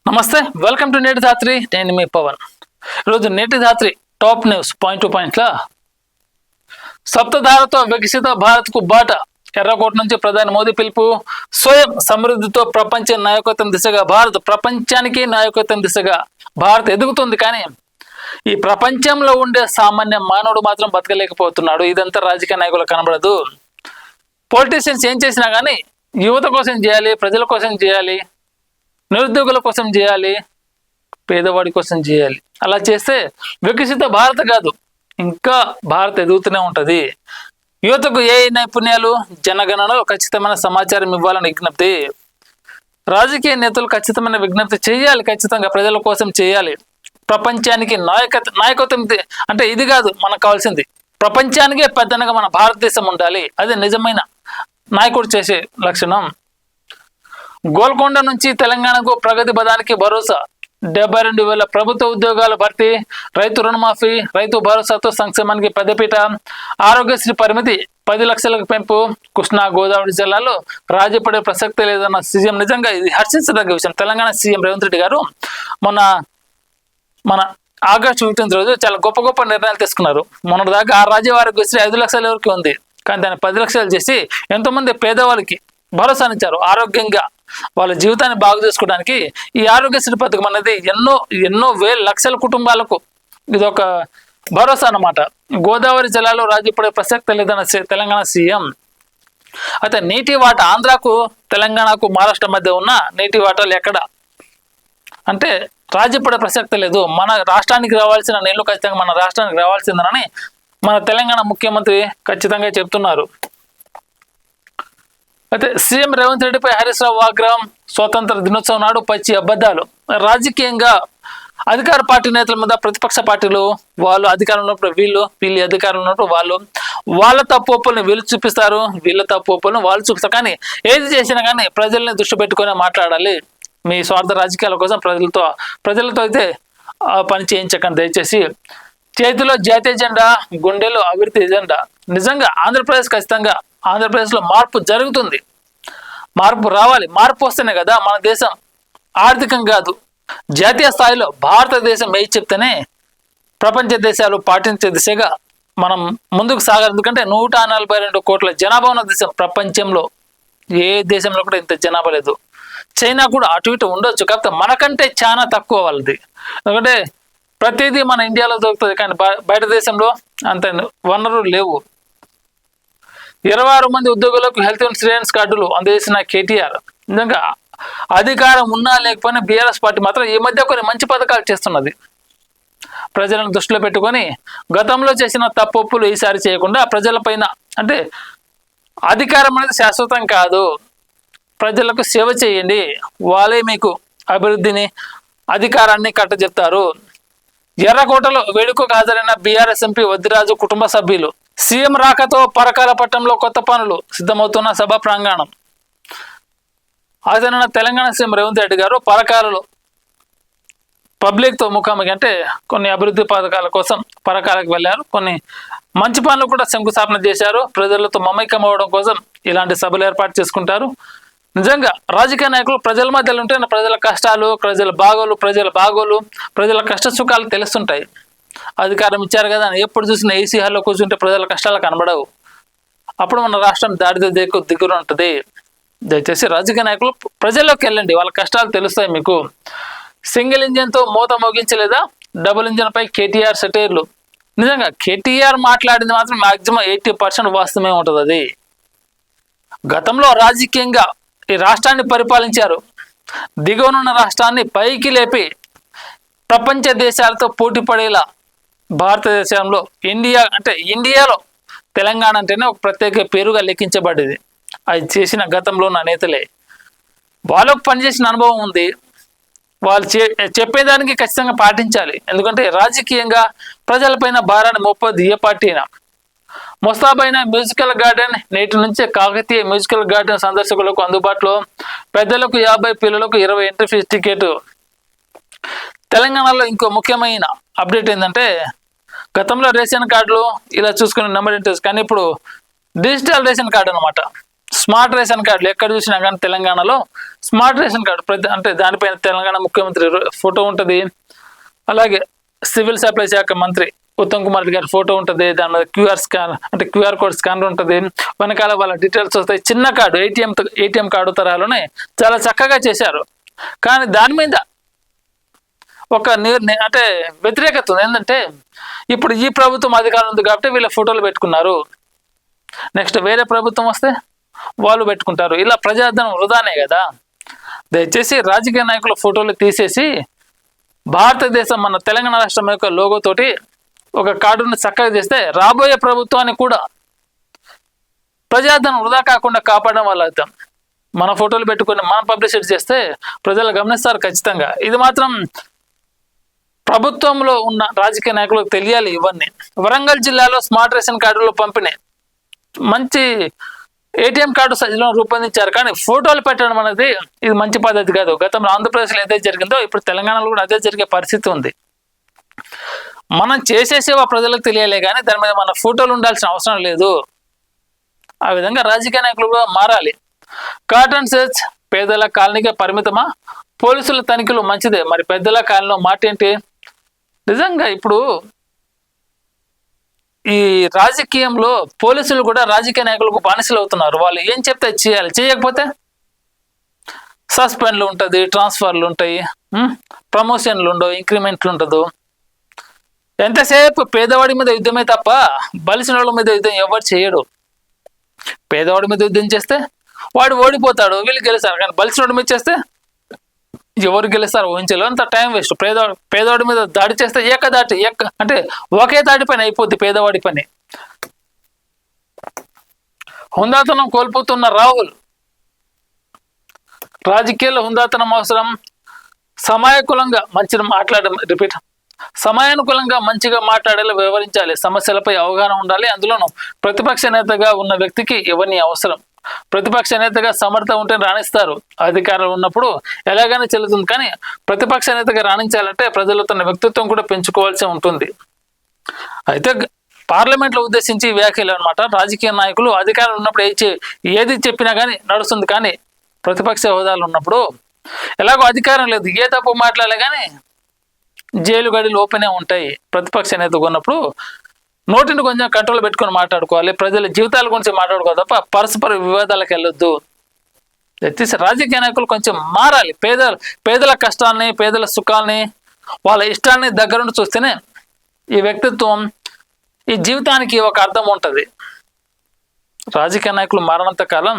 నమస్తే, welcome to నేటి ధాత్రి. నేను మీ పవన్. ఈరోజు నేటి ధాత్రి టాప్ న్యూస్ పాయింట్ టు పాయింట్లా సప్తధారతో వికసిత భారత్కు బాట. ఎర్రకోట నుంచి ప్రధాని మోదీ పిలుపు. స్వయం సమృద్ధితో ప్రపంచ నాయకత్వం దిశగా భారత్. ప్రపంచానికి నాయకత్వం దిశగా భారత్ ఎదుగుతుంది. కానీ ఈ ప్రపంచంలో ఉండే సామాన్య మానవుడు మాత్రం బతకలేకపోతున్నాడు. ఇదంతా రాజకీయ నాయకులకు కనబడదు. పొలిటీషియన్స్ ఏం చేసినా కానీ యువత కోసం చేయాలి, ప్రజల కోసం చేయాలి, నిరుద్యోగుల కోసం చేయాలి, పేదవాడి కోసం చేయాలి. అలా చేస్తే వికసిత భారత్ కాదు, ఇంకా భారత్ ఎదుగుతూనే ఉంటుంది. యువతకు ఏ నైపుణ్యాలు, జనగణనలో ఖచ్చితమైన సమాచారం ఇవ్వాలని విజ్ఞప్తి. రాజకీయ నేతలు ఖచ్చితమైన విజ్ఞప్తి చేయాలి, ఖచ్చితంగా ప్రజల కోసం చేయాలి. ప్రపంచానికి నాయకత్వం అంటే ఇది కాదు మనకు కావాల్సింది. ప్రపంచానికే పెద్దనగా మన భారతదేశం ఉండాలి. అది నిజమైన నాయకుడు చేసే లక్షణం. గోల్కొండ నుంచి తెలంగాణకు ప్రగతి పదానికి భరోసా. 72,000 ప్రభుత్వ ఉద్యోగాల భర్తీ. రైతు రుణమాఫీ, రైతు భరోసాతో సంక్షేమానికి పెద్దపీట. ఆరోగ్యశ్రీ పరిమితి 10 లక్షలకు పెంపు. కృష్ణా గోదావరి జిల్లాలో రాజీ పడే ప్రసక్తే లేదన్న సీఎం. నిజంగా ఇది హర్షించదగ్గ విషయం. తెలంగాణ సీఎం రేవంత్ రెడ్డి గారు మన ఆగస్టు 15 రోజు చాలా గొప్ప గొప్ప నిర్ణయాలు తీసుకున్నారు. మొన్నటి దాకా ఆ రాజ్య ఆరోగ్యశ్రీ 5 లక్షల వరకు ఉంది. కానీ దాన్ని 10 లక్షలు చేసి ఎంతోమంది పేదవాళ్ళకి భరోసానిచ్చారు. ఆరోగ్యంగా వాళ్ళ జీవితాన్ని బాగు చేసుకోవడానికి ఈ ఆరోగ్యశ్రీ పథకం అనేది ఎన్నో వేల లక్షల కుటుంబాలకు ఇది ఒక భరోసా అన్నమాట. గోదావరి జిల్లాలో రాజీ పడే ప్రసక్తి లేదన్న తెలంగాణ సీఎం. అయితే నీటి వాటా ఆంధ్రాకు, తెలంగాణకు, మహారాష్ట్ర మధ్య ఉన్న నీటి వాటాలు ఎక్కడ అంటే రాజీ పడే ప్రసక్తి లేదు. మన రాష్ట్రానికి రావాల్సిన నీళ్లు ఖచ్చితంగా మన రాష్ట్రానికి రావాల్సిందని మన తెలంగాణ ముఖ్యమంత్రి ఖచ్చితంగా చెప్తున్నారు. అయితే సీఎం రేవంత్ రెడ్డిపై హరీష్ రావు ఆగ్రహం. స్వాతంత్ర దినోత్సవం నాడు పచ్చి అబద్ధాలు. రాజకీయంగా అధికార పార్టీ నేతల మీద ప్రతిపక్ష పార్టీలు వాళ్ళు అధికారంలో ఉన్నప్పుడు వీళ్ళు అధికారంలో ఉన్నప్పుడు వాళ్ళ తప్పులను వీళ్ళు చూపిస్తారు, వీళ్ళ తప్పులను వాళ్ళు చూపిస్తారు. కానీ ఏది చేసినా కానీ ప్రజల్ని దృష్టి పెట్టుకునే మాట్లాడాలి. మీ స్వార్థ రాజకీయాల కోసం ప్రజలతో అయితే పని చేయించకండి దయచేసి. చేతిలో జాతీయ జెండా, గుండెలో అభివృద్ధి ఎజెండా. నిజంగా ఆంధ్రప్రదేశ్లో మార్పు జరుగుతుంది. మార్పు రావాలి. మార్పు వస్తేనే కదా మన దేశం ఆర్థికంగా కాదు జాతీయ స్థాయిలో భారతదేశం ఏది చెప్తేనే ప్రపంచ దేశాలు పాటించే దిశగా మనం ముందుకు సాగాలి. ఎందుకంటే 142 కోట్ల జనాభా ఉన్న దేశం. ప్రపంచంలో ఏ దేశంలో కూడా ఇంత జనాభా లేదు. చైనా కూడా అటు ఇటు ఉండొచ్చు, కాకపోతే మనకంటే చాలా తక్కువ వాళ్ళది. ఎందుకంటే ప్రతిదీ మన ఇండియాలో దొరుకుతుంది, కానీ బయట దేశంలో అంత వనరులు లేవు. 26 మంది ఉద్యోగులకు హెల్త్ ఇన్సూరెన్స్ కార్డులు అందజేసిన కేటీఆర్. నిజంగా అధికారం ఉన్నా లేకపోయినా బీఆర్ఎస్ పార్టీ మాత్రం ఈ మధ్య కొన్ని మంచి పథకాలు చేస్తున్నది. ప్రజలను దృష్టిలో పెట్టుకొని గతంలో చేసిన తప్పులు ఈసారి చేయకుండా ప్రజలపైన అంటే అధికారం అనేది శాశ్వతం కాదు, ప్రజలకు సేవ చేయండి, వాళ్ళే మీకు అభివృద్ధిని అధికారాన్ని కట్టజెప్తారు. ఎర్రకోటలో వేడుకకు హాజరైన బీఆర్ఎస్ ఎంపీ వద్దిరాజు కుటుంబ సభ్యులు. సీఎం రాకతో పరకాల పట్టణంలో కొత్త పనులు సిద్ధమవుతున్న సభ ప్రాంగణం. హాజరైన తెలంగాణ సీఎం రేవంత్ రెడ్డి గారు పరకాలలో పబ్లిక్తో ముఖాముఖి అంటే కొన్ని అభివృద్ధి పథకాల కోసం పరకాలకు వెళ్ళారు. కొన్ని మంచి పనులు కూడా శంకుస్థాపన చేశారు. ప్రజలతో మమైకం అవ్వడం కోసం ఇలాంటి సభలు ఏర్పాటు చేసుకుంటారు. నిజంగా రాజకీయ నాయకులు ప్రజల మధ్యలో ఉంటే ప్రజల కష్టాలు, ప్రజల బాగోలు, ప్రజల కష్ట సుఖాలు తెలుస్తుంటాయి. అధికారం ఇచ్చారు కదా అని ఎప్పుడు చూసినా ఏసీ హాల్లో కూర్చుంటే ప్రజల కష్టాలు కనబడవు. అప్పుడు మన రాష్ట్రం దారిద్ర్య దిగురు ఉంటుంది. దయచేసి రాజకీయ నాయకులు ప్రజల్లోకి వెళ్ళండి, వాళ్ళ కష్టాలు తెలుస్తాయి మీకు. సింగిల్ ఇంజిన్తో మూత మోగించలేదా? డబుల్ ఇంజిన్ పై కేటీఆర్ సెటైర్లు. నిజంగా కేటీఆర్ మాట్లాడింది మాత్రం మాక్సిమం 80% వాస్తవమే ఉంటుంది. అది గతంలో రాజకీయంగా ఈ రాష్ట్రాన్ని పరిపాలించారు. దిగువనున్న రాష్ట్రాన్ని పైకి లేపి ప్రపంచ దేశాలతో పోటీ పడేలా భారతదేశంలో ఇండియాలో తెలంగాణ అంటేనే ఒక ప్రత్యేక పేరుగా లెక్కించబడ్డది. అది చేసిన గతంలో ఉన్న నేతలే. వాళ్ళకు పనిచేసిన అనుభవం ఉంది. వాళ్ళు చెప్పేదానికి ఖచ్చితంగా పాటించాలి. ఎందుకంటే రాజకీయంగా ప్రజలపైన భారాన్ని మోపది ఏ పార్టీ అయినా. ముస్తాబైన మ్యూజికల్ గార్డెన్ నేటి నుంచే కాకతీయ మ్యూజికల్ గార్డెన్ సందర్శకులకు అందుబాటులో. పెద్దలకు 50, పిల్లలకు 20 ఎంట్రీ ఫీజు టికెట్. తెలంగాణలో ఇంకో ముఖ్యమైన అప్డేట్ ఏంటంటే గతంలో రేషన్ కార్డులు ఇలా చూసుకునే నెంబర్ ఇంట్రెస్ట్, కానీ ఇప్పుడు డిజిటల్ రేషన్ కార్డు అనమాట. స్మార్ట్ రేషన్ కార్డులు ఎక్కడ చూసినా కానీ తెలంగాణలో స్మార్ట్ రేషన్ కార్డు ప్రతి అంటే దానిపైన తెలంగాణ ముఖ్యమంత్రి ఫోటో ఉంటుంది, అలాగే సివిల్ సప్లై శాఖ మంత్రి ఉత్తమ్ కుమార్ రెడ్డి గారి ఫోటో ఉంటుంది, దాని మీద క్యూఆర్ కోడ్ స్కానర్ ఉంటుంది, వెనకాల వాళ్ళ డీటెయిల్స్ వస్తాయి. చిన్న కార్డు ఏటీఎం కార్డు తరాలోనే చాలా చక్కగా చేశారు. కానీ దాని మీద ఒక అంటే వ్యతిరేకత ఉంది. ఏంటంటే ఇప్పుడు ఈ ప్రభుత్వం అధికారం ఉంది కాబట్టి వీళ్ళ ఫోటోలు పెట్టుకున్నారు, నెక్స్ట్ వేరే ప్రభుత్వం వస్తే వాళ్ళు పెట్టుకుంటారు. ఇలా ప్రజాధనం వృధానే కదా. దయచేసి రాజకీయ నాయకుల ఫోటోలు తీసేసి భారతదేశం మన తెలంగాణ రాష్ట్రం యొక్క లోగోతోటి ఒక కార్డును చక్కగా చేస్తే రాబోయే ప్రభుత్వాన్ని కూడా ప్రజాధనం వృధా కాకుండా కాపాడడం వల్ల అవుతాం. మన ఫోటోలు పెట్టుకుని మనం పబ్లిసిటీ చేస్తే ప్రజలు గమనిస్తారు ఖచ్చితంగా. ఇది మాత్రం ప్రభుత్వంలో ఉన్న రాజకీయ నాయకులకు తెలియాలి ఇవన్నీ. వరంగల్ జిల్లాలో స్మార్ట్ రేషన్ కార్డులు పంపిణీ మంచి ఏటీఎం కార్డు సైజులో రూపొందించారు, కానీ ఫోటోలు పెట్టడం అనేది ఇది మంచి పద్ధతి కాదు. గతంలో ఆంధ్రప్రదేశ్లో ఏదైతే జరిగిందో ఇప్పుడు తెలంగాణలో కూడా అదే జరిగే పరిస్థితి ఉంది. మనం చేసే సేవ ప్రజలకు తెలియాలి కానీ దాని మీద మన ఫోటోలు ఉండాల్సిన అవసరం లేదు. ఆ విధంగా రాజకీయ నాయకులు కూడా మారాలి. కాటన్ సెర్చ్ పేదల కాలనీకే పరిమితమా? పోలీసుల తనిఖీలు మంచిదే, మరి పెద్దల కాలనీలో మాట ఏంటి? నిజంగా ఇప్పుడు ఈ రాజకీయంలో పోలీసులు కూడా రాజకీయ నాయకులకు బానిసలు అవుతున్నారు. వాళ్ళు ఏం చెప్తే చేయాలి, చేయకపోతే సస్పెండ్లు ఉంటుంది, ట్రాన్స్ఫర్లు ఉంటాయి, ప్రమోషన్లు ఉండవు, ఇంక్రిమెంట్లు ఉండదు. ఎంతసేపు పేదవాడి మీద యుద్ధమే తప్ప బలిసిన వాళ్ళ మీద యుద్ధం ఎవరు చేయడు. పేదవాడి మీద యుద్ధం చేస్తే వాడు ఓడిపోతాడు, వీళ్ళు గెలుస్తారు. కానీ బలిసినోడి మీద చేస్తే ఎవరు గెలుస్తారు ఊహించలేదు, అంత టైం వేస్ట్. పేదవాడి మీద దాడి చేస్తే అంటే ఒకే దాడి పని అయిపోద్ది పేదవాడి పని. హుందాతనం కోల్పోతున్న రాహుల్, రాజకీయాల్లో హుందాతనం అవసరం, సమయానుకూలంగా మంచిగా మాట్లాడేలా వివరించాలి, సమస్యలపై అవగాహన ఉండాలి. అందులోనూ ప్రతిపక్ష నేతగా ఉన్న వ్యక్తికి ఇవన్నీ అవసరం. ప్రతిపక్ష నేతగా సమర్థ ఉంటే రాణిస్తారు, అధికారులు ఉన్నప్పుడు ఎలాగైనా చెల్లుతుంది. కానీ ప్రతిపక్ష నేతగా రాణించాలంటే ప్రజలు తన వ్యక్తిత్వం కూడా పెంచుకోవాల్సి ఉంటుంది. అయితే పార్లమెంట్లో ఉద్దేశించి వ్యాఖ్యలు అనమాట. రాజకీయ నాయకులు అధికారులు ఉన్నప్పుడు ఏది చెప్పినా కానీ నడుస్తుంది, కానీ ప్రతిపక్ష హోదాలు ఉన్నప్పుడు ఎలాగో అధికారం లేదు, ఏ తప్పు మాట్లాడలే కానీ జైలు గడిలు ఓపెనే ఉంటాయి. ప్రతిపక్ష నేతగా ఉన్నప్పుడు నోటిని కొంచెం కంట్రోల్ పెట్టుకొని మాట్లాడుకోవాలి, ప్రజల జీవితాల గురించి మాట్లాడుకోవాలి తప్ప పరస్పర వివాదాలకు వెళ్ళొద్దు. దయచేసి రాజకీయ నాయకులు కొంచెం మారాలి. పేదల కష్టాలని, పేదల సుఖాలని, వాళ్ళ ఇష్టాన్ని దగ్గరుండి చూస్తేనే ఈ వ్యక్తిత్వం, ఈ జీవితానికి ఒక అర్థం ఉంటుంది. రాజకీయ నాయకులు మారినంత కాలం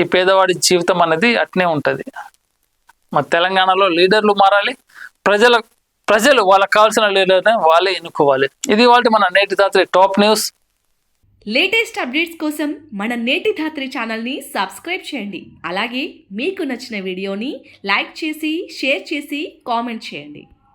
ఈ పేదవాడి జీవితం అనేది అట్నే ఉంటుంది. మన తెలంగాణలో లీడర్లు మారాలి, ప్రజలు వాళ్ళకి కావాల్సిన లీడర్ని వాళ్ళే ఎన్నుకోవాలి. ఇది వాళ్ళ మన నేటి ధాత్రి టాప్ న్యూస్. లేటెస్ట్ అప్డేట్స్ కోసం మన నేటి ధాత్రి ఛానల్ని సబ్స్క్రైబ్ చేయండి. అలాగే మీకు నచ్చిన వీడియోని లైక్ చేసి, షేర్ చేసి, కామెంట్ చేయండి.